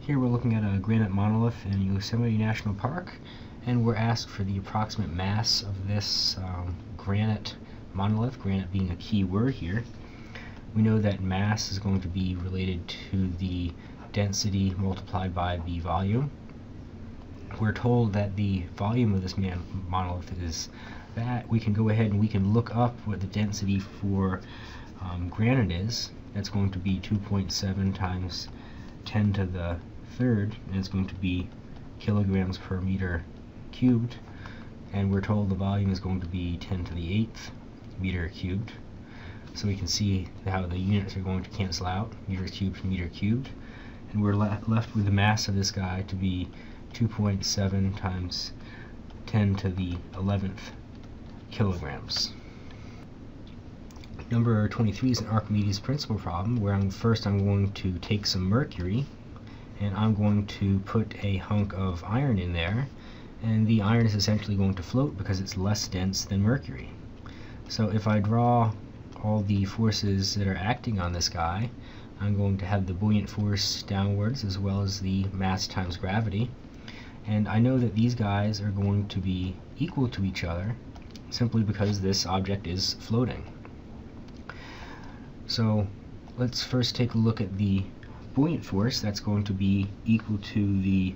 Here we're looking at a granite monolith in Yosemite National Park, and we're asked for the approximate mass of this granite monolith, granite being a key word here. We know that mass is going to be related to the density multiplied by the volume. We're told that the volume of this monolith is that. We can go ahead and we can look up what the density for granite is. That's going to be 2.7 times 10 to the third, and it's going to be kilograms per meter cubed, and we're told the volume is going to be 10 to the 8th meter cubed. So we can see how the units are going to cancel out, meter cubed to meter cubed, and we're left with the mass of this guy to be 2.7 times 10 to the 11th kilograms. Number 23 is an Archimedes principle problem where I'm going to take some mercury and I'm going to put a hunk of iron in there, and the iron is essentially going to float because it's less dense than mercury. So if I draw all the forces that are acting on this guy, I'm going to have the buoyant force downwards as well as the mass times gravity, and I know that these guys are going to be equal to each other simply because this object is floating. So let's first take a look at the buoyant force. That's going to be equal to the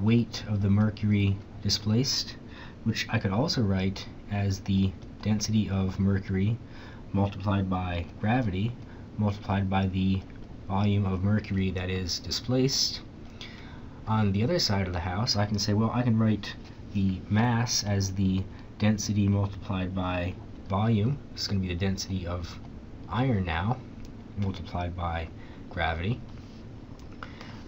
weight of the mercury displaced, which I could also write as the density of mercury multiplied by gravity multiplied by the volume of mercury that is displaced. On the other side of the house, I can say, well, I can write the mass as the density multiplied by volume. This is going to be the density of iron now, multiplied by gravity.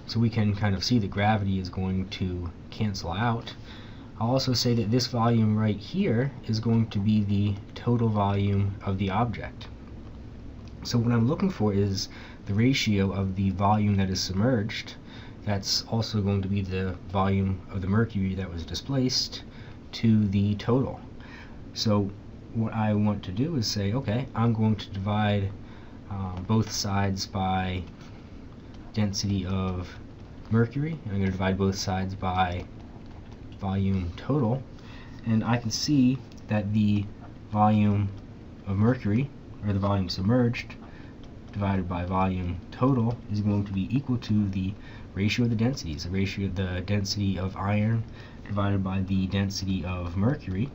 So we can kind of see that gravity is going to cancel out. I'll also say that this volume right here is going to be the total volume of the object. So what I'm looking for is the ratio of the volume that is submerged. That's also going to be the volume of the mercury that was displaced to the total. So what I want to do is say, okay, I'm going to divide both sides by density of mercury. I'm going to divide both sides by volume total, and I can see that the volume of mercury, or the volume submerged, divided by volume total is going to be equal to the ratio of the densities, the ratio of the density of iron divided by the density of mercury.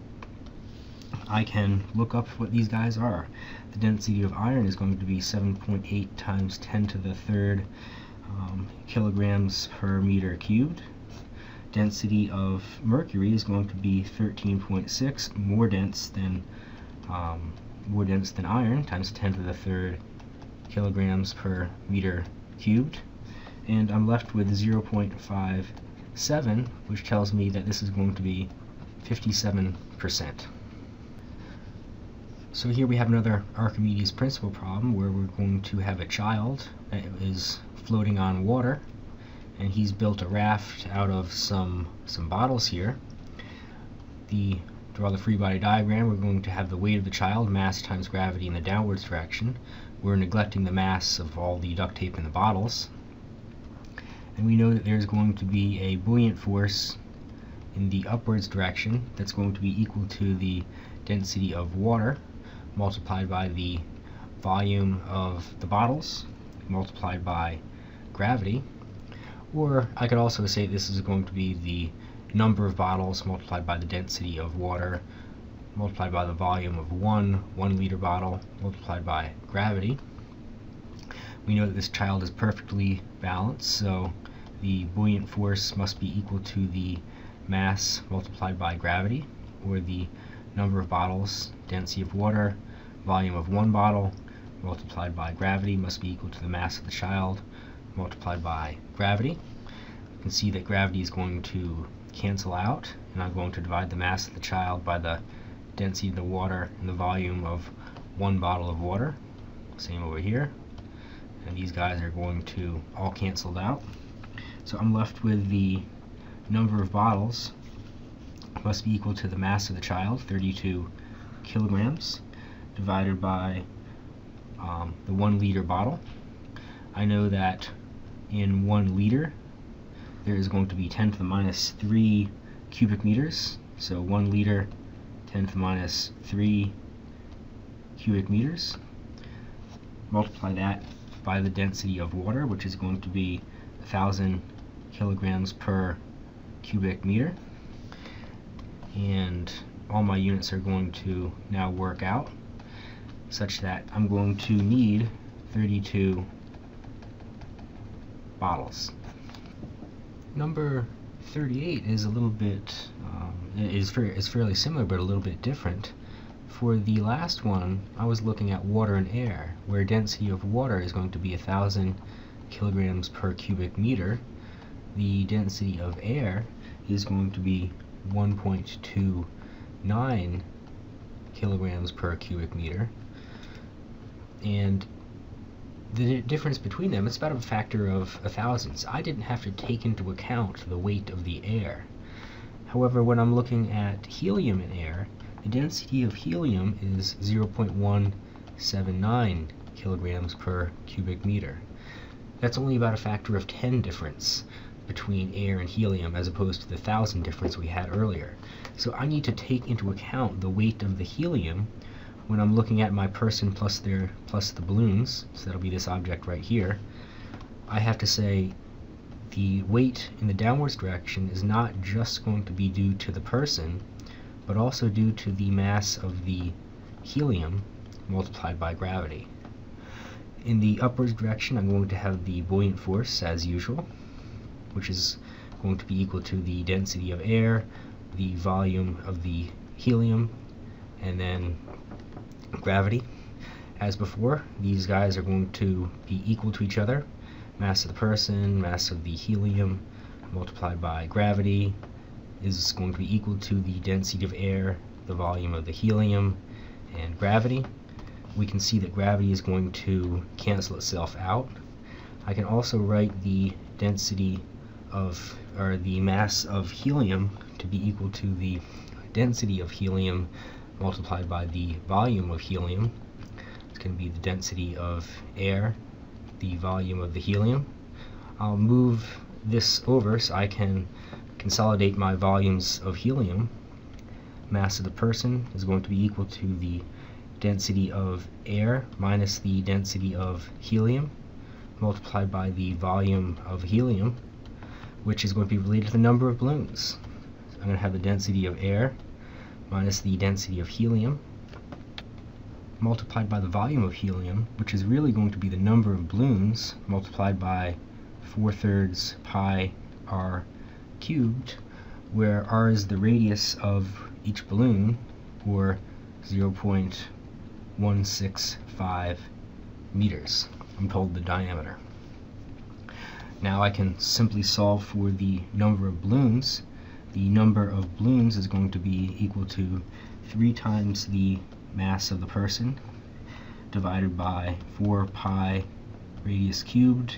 I can look up what these guys are. The density of iron is going to be 7.8 times 10 to the third kilograms per meter cubed. Density of mercury is going to be 13.6, more dense than iron, times 10 to the third kilograms per meter cubed, and I'm left with 0.57, which tells me that this is going to be 57%. So here we have another Archimedes principle problem where we're going to have a child that is floating on water, and he's built a raft out of some bottles here. Draw the free body diagram. We're going to have the weight of the child, mass times gravity in the downwards direction. We're neglecting the mass of all the duct tape in the bottles. And we know that there's going to be a buoyant force in the upwards direction that's going to be equal to the density of water multiplied by the volume of the bottles multiplied by gravity. Or I could also say this is going to be the number of bottles multiplied by the density of water multiplied by the volume of one 1 liter bottle multiplied by gravity. We know that this child is perfectly balanced, so the buoyant force must be equal to the mass multiplied by gravity, or the number of bottles, density of water, volume of one bottle multiplied by gravity must be equal to the mass of the child multiplied by gravity. You can see that gravity is going to cancel out, and I'm going to divide the mass of the child by the density of the water and the volume of one bottle of water. Same over here. And these guys are going to all cancel out. So I'm left with the number of bottles must be equal to the mass of the child, 32 kilograms, divided by the 1 liter bottle. I know that in 1 liter, there is going to be 10 to the minus 3 cubic meters. So 1 liter, 10 to the minus 3 cubic meters. Multiply that by the density of water, which is going to be 1,000 kilograms per cubic meter. And all my units are going to now work out such that I'm going to need 32 bottles. Number 38 is a little bit is fairly similar, but a little bit different. For the last one, I was looking at water and air, where density of water is going to be 1,000 kilograms per cubic meter. The density of air is going to be 1.29 kilograms per cubic meter, and the difference between them, it's about a factor of 1,000. So I didn't have to take into account the weight of the air. However, when I'm looking at helium in air, the density of helium is 0.179 kilograms per cubic meter. That's only about a factor of 10 difference between air and helium, as opposed to the 1,000 difference we had earlier. So I need to take into account the weight of the helium when I'm looking at my person plus the balloons. So that'll be this object right here. I have to say the weight in the downwards direction is not just going to be due to the person, but also due to the mass of the helium multiplied by gravity. In the upwards direction, I'm going to have the buoyant force as usual, which is going to be equal to the density of air, the volume of the helium, and then gravity. As before, these guys are going to be equal to each other. Mass of the person, mass of the helium, multiplied by gravity is going to be equal to the density of air, the volume of the helium, and gravity. We can see that gravity is going to cancel itself out. I can also write the density of, or the mass of helium to be equal to the density of helium multiplied by the volume of helium. It's going to be the density of air, the volume of the helium. I'll move this over so I can consolidate my volumes of helium. Mass of the person is going to be equal to the density of air minus the density of helium multiplied by the volume of helium, which is going to be related to the number of balloons. So I'm going to have the density of air minus the density of helium multiplied by the volume of helium, which is really going to be the number of balloons multiplied by 4/3 pi r cubed, where r is the radius of each balloon, or 0.165 meters. I'm told the diameter. Now I can simply solve for the number of balloons. The number of balloons is going to be equal to 3 times the mass of the person divided by 4 pi radius cubed,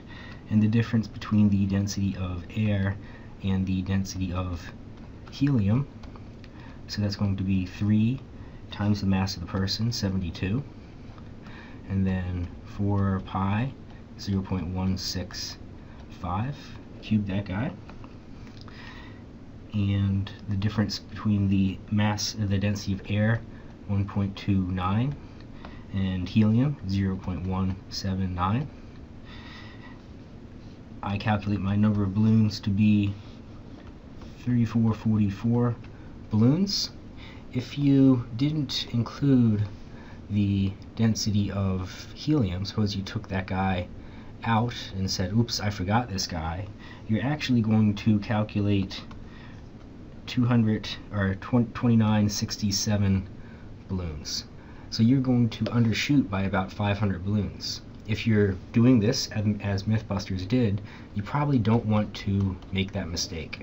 and the difference between the density of air and the density of helium. So that's going to be 3 times the mass of the person, 72, and then 4 pi, 0.165, cube that guy. And the difference between the mass, the density of air, 1.29, and helium, 0.179. I calculate my number of balloons to be 3444 balloons. If you didn't include the density of helium, suppose you took that guy out and said, oops, I forgot this guy, you're actually going to calculate 2967 balloons. So you're going to undershoot by about 500 balloons. If you're doing this as Mythbusters did, you probably don't want to make that mistake.